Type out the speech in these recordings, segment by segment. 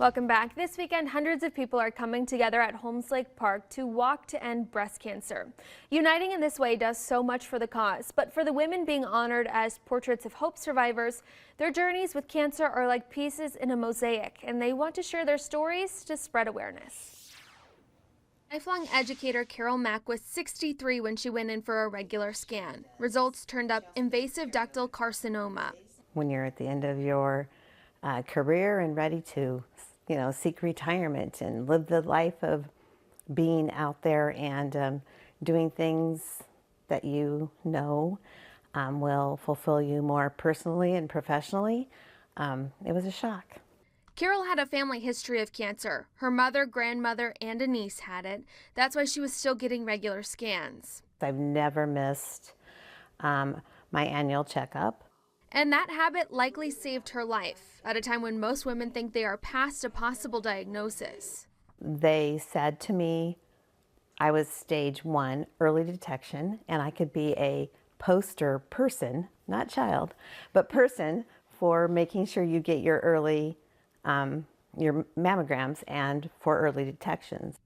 Welcome back. This weekend, hundreds of people are coming together at Holmes Lake Park to walk to end breast cancer. Uniting in this way does so much for the cause, but for the women being honored as portraits of hope survivors, their journeys with cancer are like pieces in a mosaic, and they want to share their stories to spread awareness. Lifelong educator Carol Mack was 63 when she went in for a regular scan. Results turned up invasive ductal carcinoma. When you're at the end of your career and ready to seek retirement and live the life of being out there and doing things that will fulfill you more personally and professionally. It was a shock. Carol had a family history of cancer. Her mother, grandmother, and a niece had it. That's why she was still getting regular scans. I've never missed my annual checkup. And that habit likely saved her life at a time when most women think they are past a possible diagnosis. They said to me I was stage 1 early detection, and I could be a poster person, not child, but person for making sure you get your early your mammograms and for early detections.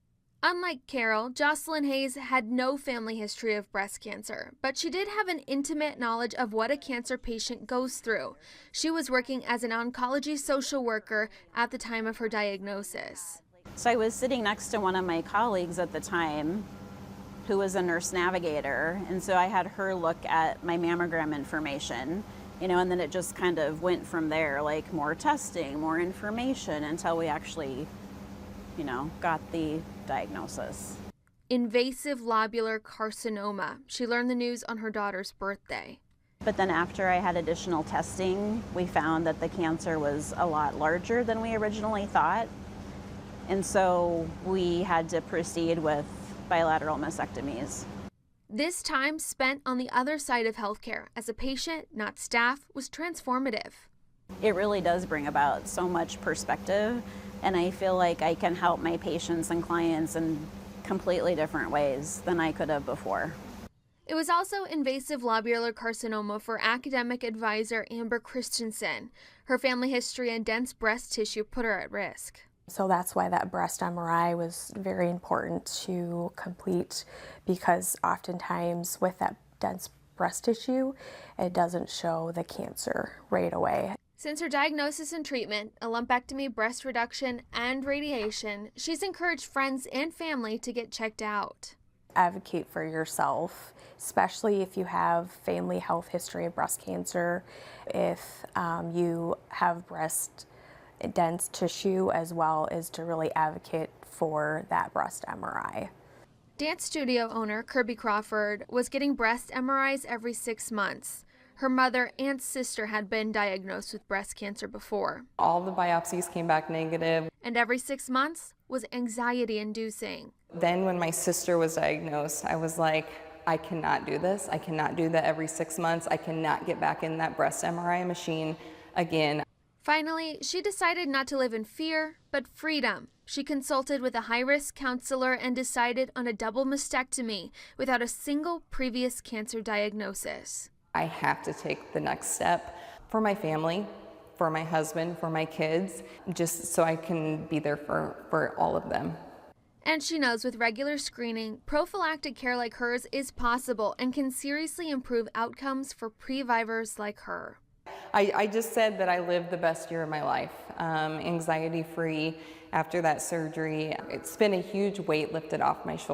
Unlike Carol, Jocelyn Hayes had no family history of breast cancer, but she did have an intimate knowledge of what a cancer patient goes through. She was working as an oncology social worker at the time of her diagnosis. So I was sitting next to one of my colleagues at the time who was a nurse navigator, and so I had her look at my mammogram information, and then it just kind of went from there, like more testing, more information, until we actually got the diagnosis. Invasive lobular carcinoma. She learned the news on her daughter's birthday. But then after I had additional testing, we found that the cancer was a lot larger than we originally thought. And so we had to proceed with bilateral mastectomies. This time spent on the other side of healthcare as a patient, not staff, was transformative. It really does bring about so much perspective, and I feel like I can help my patients and clients in completely different ways than I could have before. It was also invasive lobular carcinoma for academic advisor Amber Christensen. Her family history and dense breast tissue put her at risk. So that's why that breast MRI was very important to complete, because oftentimes with that dense breast tissue, it doesn't show the cancer right away. Since her diagnosis and treatment, a lumpectomy, breast reduction, and radiation, she's encouraged friends and family to get checked out. Advocate for yourself, especially if you have family health history of breast cancer, if you have breast dense tissue, as well as to really advocate for that breast MRI. Dance studio owner Kirby Crawford was getting breast MRIs every 6 months. Her mother and sister had been diagnosed with breast cancer before. All the biopsies came back negative. And every 6 months was anxiety-inducing. Then when my sister was diagnosed, I was like, I cannot do this. I cannot do that every 6 months. I cannot get back in that breast MRI machine again. Finally, she decided not to live in fear, but freedom. She consulted with a high-risk counselor and decided on a double mastectomy without a single previous cancer diagnosis. I have to take the next step for my family, for my husband, for my kids, just so I can be there for all of them. And she knows with regular screening, prophylactic care like hers is possible and can seriously improve outcomes for previvors like her. I just said that I lived the best year of my life, anxiety-free after that surgery. It's been a huge weight lifted off my shoulders.